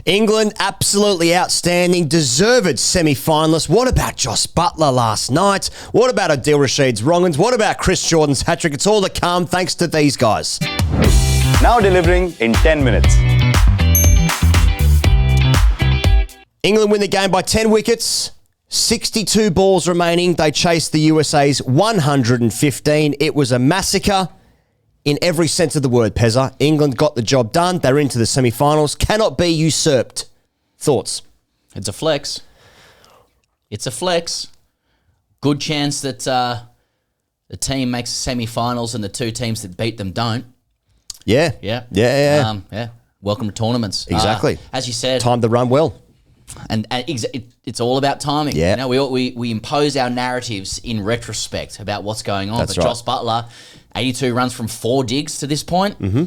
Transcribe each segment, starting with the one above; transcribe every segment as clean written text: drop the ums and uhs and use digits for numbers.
England, absolutely outstanding, deserved semi-finalists. What about Josh Buttler last night? What about Adil Rashid's wrong-uns? What about Chris Jordan's hat-trick? It's all to come thanks to these guys. Now delivering in 10 minutes. England win the game by 10 wickets. 62 balls remaining. They chased the USA's 115. It was a massacre in every sense of the word, Pezza. England got the job done. They're into the semi-finals. Cannot be usurped. Thoughts? It's a flex. It's a flex. Good chance that the team makes semi-finals and the two teams that beat them don't. Yeah. Yeah. Welcome to tournaments. Exactly. As you said. Time to run well. And it's all about timing. Yeah. You know, we impose our narratives in retrospect about what's going on. That's but right. Josh Buttler, 82 runs from 4 digs to this point. Mm-hmm.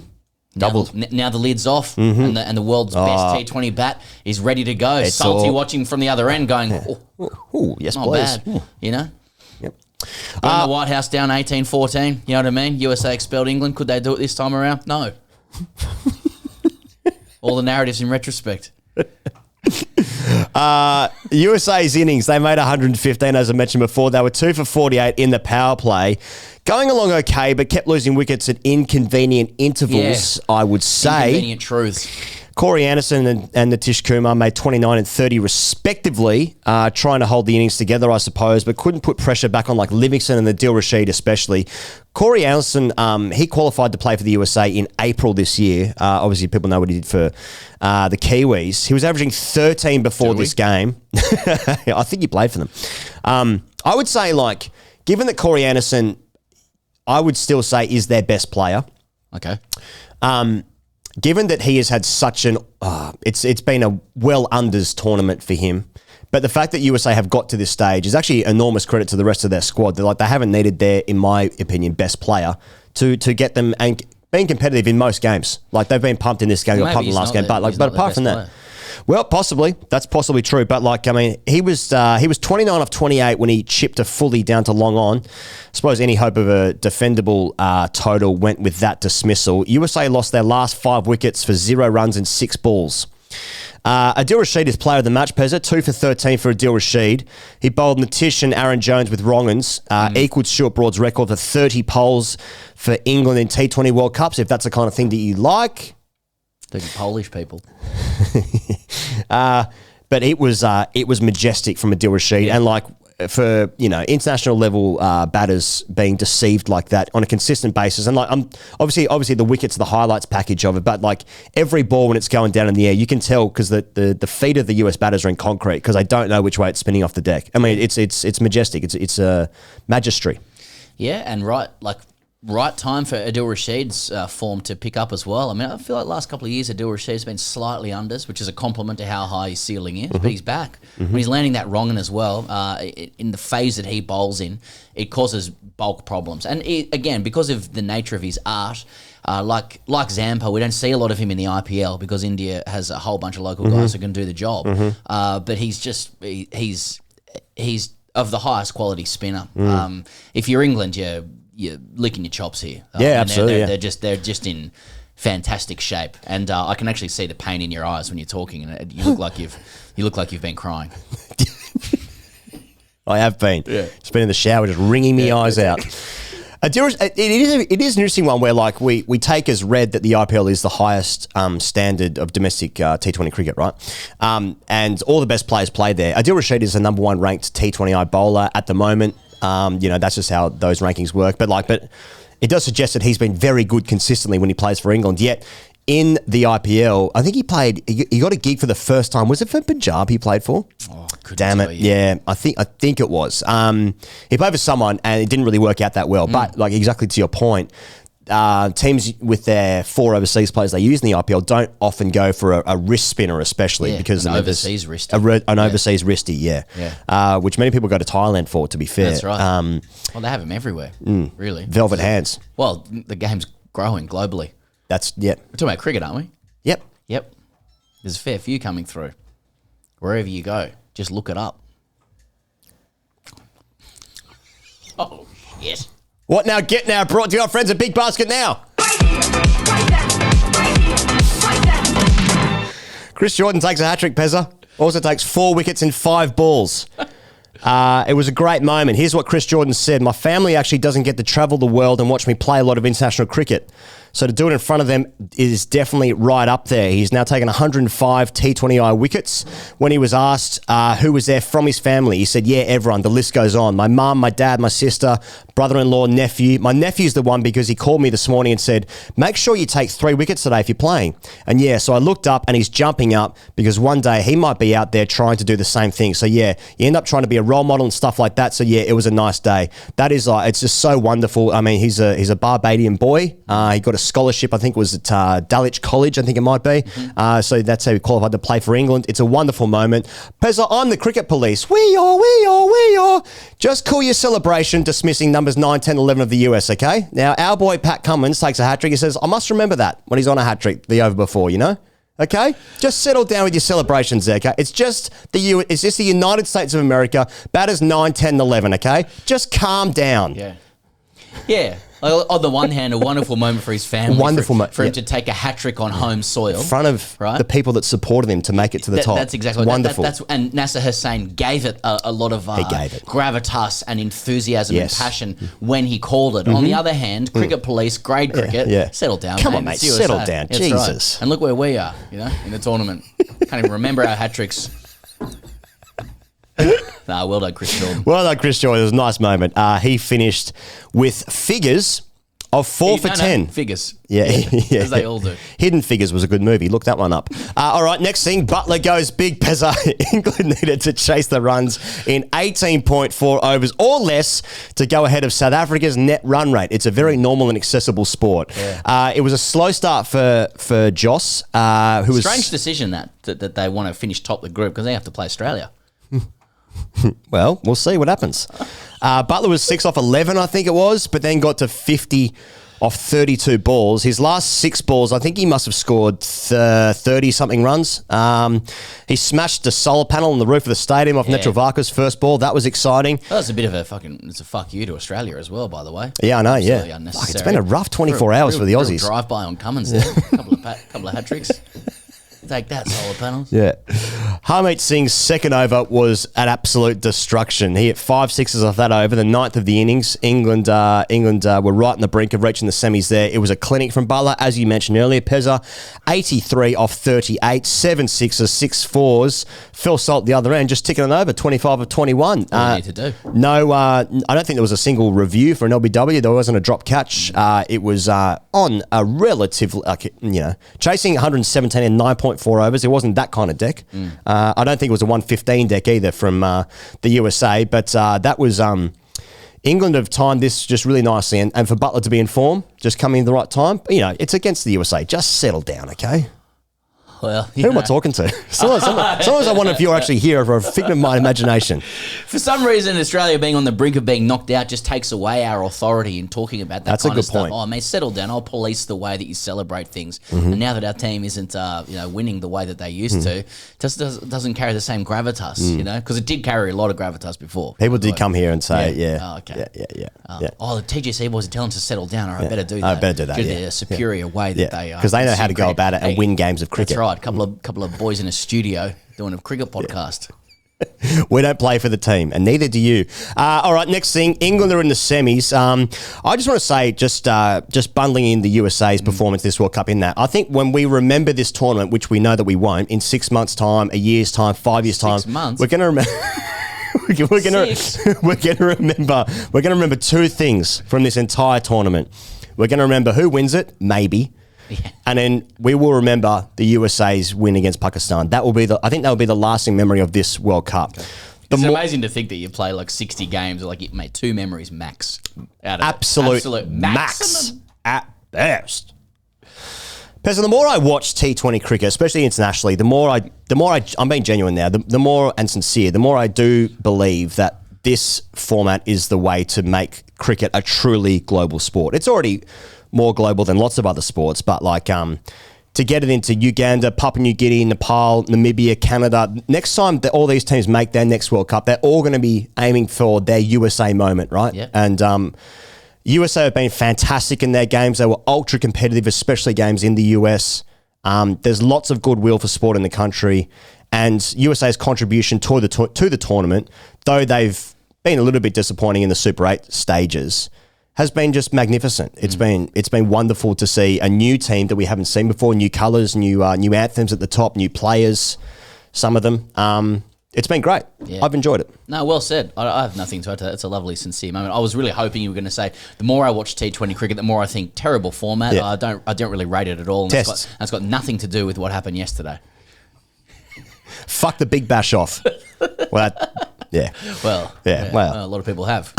Doubled. Now the lid's off, and the world's best T20 bat is ready to go. It's Salty all- watching from the other end, going, Ooh, yes, not please. bad. You know. Yep. Going the White House down 18-14. You know what I mean? USA expelled England. Could they do it this time around? No. All the narratives in retrospect. USA's innings, they made 115, as I mentioned before. They were 2 for 48 in the power play. Going along okay, but kept losing wickets at inconvenient intervals, I would say. Inconvenient truths. Corey Anderson and Nitish Kumar made 29 and 30 respectively, trying to hold the innings together, I suppose, but couldn't put pressure back on like Livingston and Adil Rashid especially. Corey Anderson, he qualified to play for the USA in April this year. Obviously, people know what he did for the Kiwis. He was averaging 13 before this game. I think he played for them. I would say, like, given that Corey Anderson, I would still say is their best player. Okay. Given that he has had such an, it's been a well unders tournament for him, but the fact that USA have got to this stage is actually enormous credit to the rest of their squad. They haven't needed their, in my opinion, best player to get them and being competitive in most games. Like they've been pumped in this game, got pumped in the last game, but apart from that. Well, possibly. That's possibly true. But, like, I mean, he was 29 off 28 when he chipped a fully down to long on. I suppose any hope of a defendable total went with that dismissal. USA lost their last 5 wickets for 0 runs and 6 balls. Adil Rashid is player of the match, Pezza. 2 for 13 for Adil Rashid. He bowled Nitish and Aaron Jones with wrong-uns. Equalled Stuart Broad's record for 30 poles for England in T20 World Cups, if that's the kind of thing that you like. The Polish people. But it was majestic from Adil Rashid, and like for international level batters being deceived like that on a consistent basis, and like obviously the wickets are the highlights package of it, but like every ball when it's going down in the air, you can tell because the feet of the US batters are in concrete because they don't know which way it's spinning off the deck. I mean, it's majestic. It's a magistry. Yeah, and right time for Adil Rashid's form to pick up as well. I mean, I feel like the last couple of years Adil Rashid's been slightly unders, which is a compliment to how high his ceiling is, but he's back. When he's landing that wrong as well, in the phase that he bowls in, it causes bulk problems. And again, because of the nature of his art, like Zampa, we don't see a lot of him in the IPL because India has a whole bunch of local guys who can do the job. But he's of the highest quality spinner. If you're England, you're licking your chops here. Absolutely. They're just in fantastic shape, and I can actually see the pain in your eyes when you're talking, and you look like you've been crying. I have been. Yeah. It's been in the shower, just wringing my eyes out. It is an interesting one where like we take as read that the IPL is the highest standard of domestic T20 cricket, right? And all the best players play there. Adil Rashid is the number 1 ranked T20I bowler at the moment. That's just how those rankings work. But it does suggest that he's been very good consistently when he plays for England. Yet in the IPL, I think he got a gig for the first time. Was it for Punjab he played for? Oh, damn it! Yeah, I think it was. He played for someone, and it didn't really work out that well. But like exactly to your point, teams with their 4 overseas players they use in the IPL don't often go for a wrist spinner, especially because an overseas wristy. An overseas wristy, yeah. Which many people go to Thailand for. To be fair, that's right. Well, they have them everywhere, really. Velvet hands. Well, the game's growing globally. We're talking about cricket, aren't we? Yep. There's a fair few coming through. Wherever you go, just look it up. Oh, shit. What now? Get now. Brought to you, our friends at Big Basket Now. Chris Jordan takes a hat-trick, Pezza. Also takes 4 wickets in 5 balls. It was a great moment. Here's what Chris Jordan said. My family actually doesn't get to travel the world and watch me play a lot of international cricket. So to do it in front of them is definitely right up there. He's now taken 105 T20I wickets. When he was asked who was there from his family, he said, yeah, everyone. The list goes on. My mum, my dad, my sister, brother-in-law, nephew. My nephew's the one because he called me this morning and said, make sure you take 3 wickets today if you're playing. And yeah, so I looked up and he's jumping up because one day he might be out there trying to do the same thing. So yeah, you end up trying to be a role model and stuff like that. So yeah, it was a nice day. That is it's just so wonderful. I mean, he's a Barbadian boy. He got a scholarship, I think it was at Dulwich College, I think it might be. So that's how he qualified to play for England. It's a wonderful moment. Pezza, I'm the cricket police. We are. Just call your celebration dismissing numbers 9, 10, 11 of the US, okay? Now, our boy Pat Cummins takes a hat-trick. He says, I must remember that when he's on a hat-trick the over before, you know? Okay? Just settle down with your celebrations there, okay? It's just the United States of America. Batters 9, 10, 11, okay? Just calm down. Yeah. On the one hand, a wonderful moment for his family. For him to take a hat-trick on home soil. In front of the people that supported him to make it to the top. That's exactly wonderful. And Nasser Hussain gave it a lot of gravitas and enthusiasm and passion when he called it. On the other hand, cricket police, grade cricket, settle down. Come on, mate, settle down. That's Jesus. Right. And look where we are, in the tournament. Can't even remember our hat-tricks. Well done, Chris Jordan. Well done, Chris Jordan. It was a nice moment. He finished with figures of 4 for 10. Figures. Yeah. As they all do. Hidden Figures was a good movie. Look that one up. All right, next thing, Buttler goes big. Pezza. England needed to chase the runs in 18.4 overs or less to go ahead of South Africa's net run rate. It's a very normal and accessible sport. Yeah. It was a slow start for Joss, who was... Strange decision that they want to finish top of the group because they have to play Australia. Well, we'll see what happens. Buttler was 6 off 11, I think it was, but then got to 50 off 32 balls. His last 6 balls, I think he must have scored 30-something runs. He smashed the solar panel on the roof of the stadium off Netravarka's first ball. That was exciting. Well, that's a bit of it's a fuck you to Australia as well, by the way. Yeah, I know, Fuck, it's been a rough 24 hours for the Aussies. Drive-by on Cummins there. couple of hat-tricks. Take that, solar panels. Yeah. Harmeet Singh's second over was an absolute destruction. He hit 5 sixes off that over, the 9th of the innings. England were right on the brink of reaching the semis there. It was a clinic from Buttler, as you mentioned earlier. Pezza, 83 off 38, 7 sixes, 6 fours. Phil Salt the other end, just ticking it over, 25 of 21. What do you need to do? No, I don't think there was a single review for an LBW. There wasn't a drop catch. It was on a relative, chasing 117 in 9.4 overs. It wasn't that kind of deck. I don't think it was a 115 deck either from the USA, but that was England have timed this just really nicely, and for Buttler to be in form, just coming in the right time. It's against the USA. Just settle down, okay? Well, who am I talking to? Sometimes I wonder if you're actually here for a figment of my imagination. For some reason, Australia being on the brink of being knocked out just takes away our authority in talking about that. That's kind of stuff. Point. Oh, mate, settle down. I'll police the way that you celebrate things. And now that our team isn't, winning the way that they used to, just doesn't carry the same gravitas, because it did carry a lot of gravitas before. People did come here and say, Oh, okay. Yeah. The TGC boys are telling us to settle down. Or I better do that. I better do that. A superior way that they because they know how to go about it and win games of cricket. That's right. Couple of boys in a studio doing a cricket podcast. We don't play for the team, and neither do you. All right, next thing, England are in the semis. I just want to say, just bundling in the USA's performance this World Cup in that, I think when we remember this tournament, which we know that we won't, in 6 months' time, a year's time, 5 years' time, 6 months? we're going to remember... We're going to remember 2 things from this entire tournament. We're going to remember who wins it, maybe. Yeah. And then we will remember the USA's win against Pakistan. I think that will be the lasting memory of this World Cup. Okay. It's amazing to think that you play like 60 games, or like you made 2 memories max out of absolute max at best. Pezza, the more I watch T20 cricket, especially internationally, the more I'm being genuine now, the more and sincere, the more I do believe that this format is the way to make cricket a truly global sport. It's already more global than lots of other sports, but to get it into Uganda, Papua New Guinea, Nepal, Namibia, Canada, next time that all these teams make their next World Cup, they're all going to be aiming for their USA moment, right? Yep. And USA have been fantastic in their games. They were ultra competitive, especially games in the US. There's lots of goodwill for sport in the country, and USA's contribution to the tournament, though they've been a little bit disappointing in the Super 8 stages, has been just magnificent. It's been wonderful to see a new team that we haven't seen before, new colours, new anthems at the top, new players, some of them. It's been great. Yeah. I've enjoyed it. No, well said. I have nothing to add to that. It's a lovely, sincere moment. I was really hoping you were going to say, the more I watch T20 cricket, the more I think terrible format. Yeah. I don't really rate it at all. And it's got nothing to do with what happened yesterday. Fuck the Big Bash off. Well, yeah. Well, yeah. Well, a lot of people have.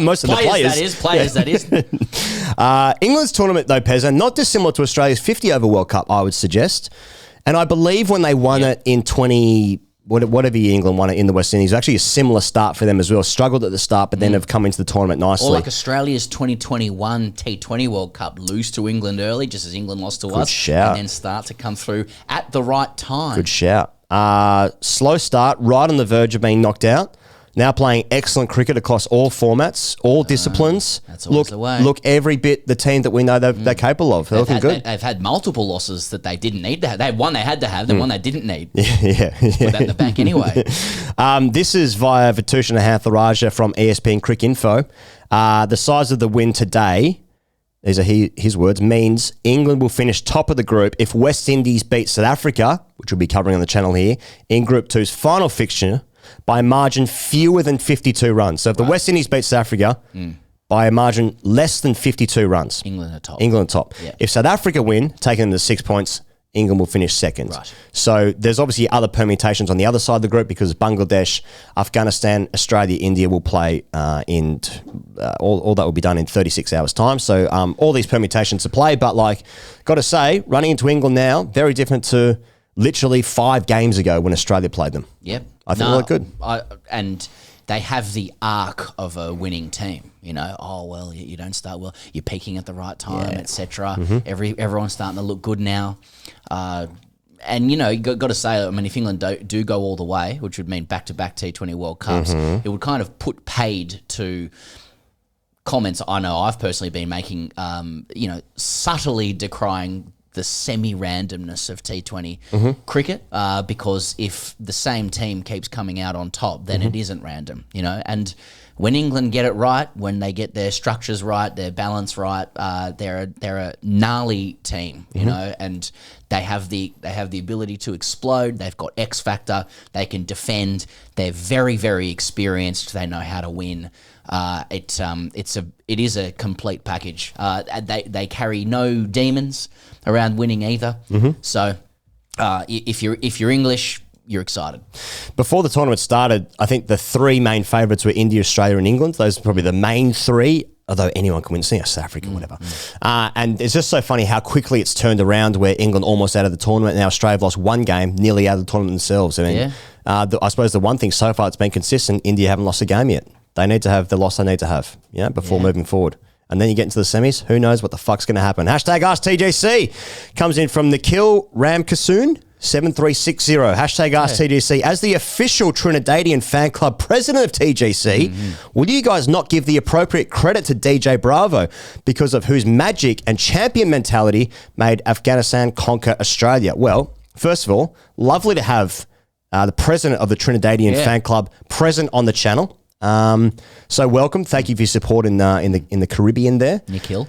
Most of the players, that is. England's tournament, though, Pezza, not dissimilar to Australia's 50 over World Cup, I would suggest. And I believe when they won it in whatever year England won it in the West Indies, actually a similar start for them as well. Struggled at the start, but then have come into the tournament nicely. Or like Australia's 2021 T20 World Cup, lose to England early, just as England lost to us. Shout. And then start to come through at the right time. Good shout. Slow start, right on the verge of being knocked out. Now playing excellent cricket across all formats, all disciplines. That's always the way. Look every bit the team that we know they're capable of. They're looking good. They've had multiple losses that they didn't need to have. They had one they had to have, then one they didn't need. Yeah. Put that in the bank anyway. This is via Vithushan Hantharajah from ESPN Crick Info. The size of the win today, these are his words, means England will finish top of the group if West Indies beat South Africa, which we'll be covering on the channel here, in Group 2's final fixture, by a margin fewer than 52 runs. So if the West Indies beat South Africa by a margin less than 52 runs. England are top. Yeah. If South Africa win, taking them to 6 points, England will finish second. Right. So there's obviously other permutations on the other side of the group because Bangladesh, Afghanistan, Australia, India will play all that will be done in 36 hours time. So all these permutations to play, but got to say, running into England now, very different to literally 5 games ago when Australia played them. Yep. I think they look good. And they have the arc of a winning team. You don't start well. You're peaking at the right time, etc. Everyone's starting to look good now. And, you got to say, if England do go all the way, which would mean back-to-back T20 World Cups, it would kind of put paid to comments I know I've personally been making, subtly decrying the semi-randomness of T20 cricket, because if the same team keeps coming out on top, then it isn't random, and when England get it right, when they get their structures right, their balance right, they're a gnarly team, and they have the ability to explode. They've got X factor. They can defend. They're very, very experienced. They know how to win. It is a complete package. They carry no demons around winning either. So if you're English, you're excited. Before the tournament started, I think the 3 main favourites were India, Australia, and England. Those are probably the main 3. Although anyone can win, South Africa, whatever. And it's just so funny how quickly it's turned around where England almost out of the tournament. Now Australia have lost 1 game, nearly out of the tournament themselves. I suppose the one thing so far that's been consistent, India haven't lost a game yet. They need to have the loss they need to have, before moving forward. And then you get into the semis, who knows what the fuck's going to happen. Hashtag AskTGC comes in from Nikhil Ramkasoon. 7360. Hashtag AskTGC. As the official Trinidadian fan club president of TGC, will you guys not give the appropriate credit to DJ Bravo because of whose magic and champion mentality made Afghanistan conquer Australia? Well, first of all, lovely to have the president of the Trinidadian fan club present on the channel. So welcome. Thank you for your support in the Caribbean there. Nikhil,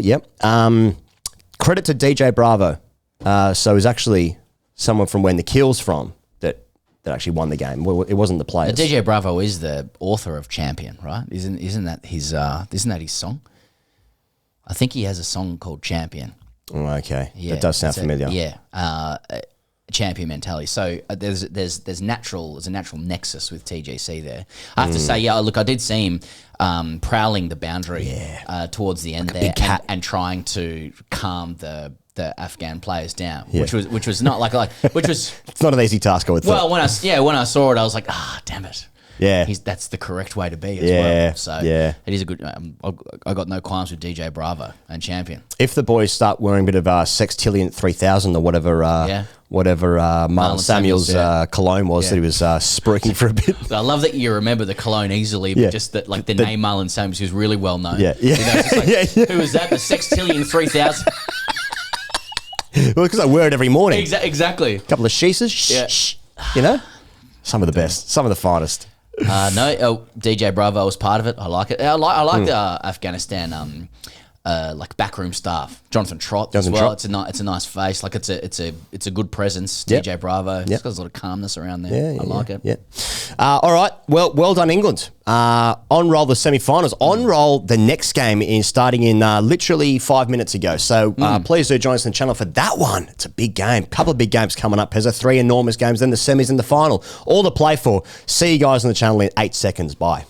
yep. Credit to DJ Bravo. So it was actually someone from where Nikhil's from that actually won the game. Well, it wasn't the players. DJ Bravo is the author of Champion, right? Isn't that his song? I think he has a song called Champion. Oh, okay. Yeah, that does sound familiar. Champion mentality. So there's a natural nexus with TGC there. I have to say, look, I did see him prowling the boundary towards the end there and trying to calm the Afghan players down, which was not which was it's not an easy task, I would think. Well, when I saw it, I was like, damn it. Yeah, that's the correct way to be as well. So it is a good. I got no qualms with DJ Bravo and Champion. If the boys start wearing a bit of Sextillion 3000 or whatever, Marlon Samuel's cologne was that he was spruiking for a bit. I love that you remember the cologne easily, but just that the name Marlon Samuels is really well known. Yeah. Who is that? The Sextillion 3000. Well, because I wear it every morning. Exactly. A couple of sheeses. Yeah. You know? Some of the best. Some of the finest. DJ Bravo was part of it. I like it. I like the Afghanistan like backroom staff. Jonathan Trott as well. Trott. It's a nice face. Like it's a good presence. DJ Bravo. It's got a lot of calmness around there. I like it. Yeah. All right. Well done, England. On roll the semi-finals. On roll the next game is starting in literally 5 minutes ago. So please do join us on the channel for that one. It's a big game. Couple of big games coming up. There's 3 enormous games, then the semis and the final. All to play for. See you guys on the channel in 8 seconds. Bye.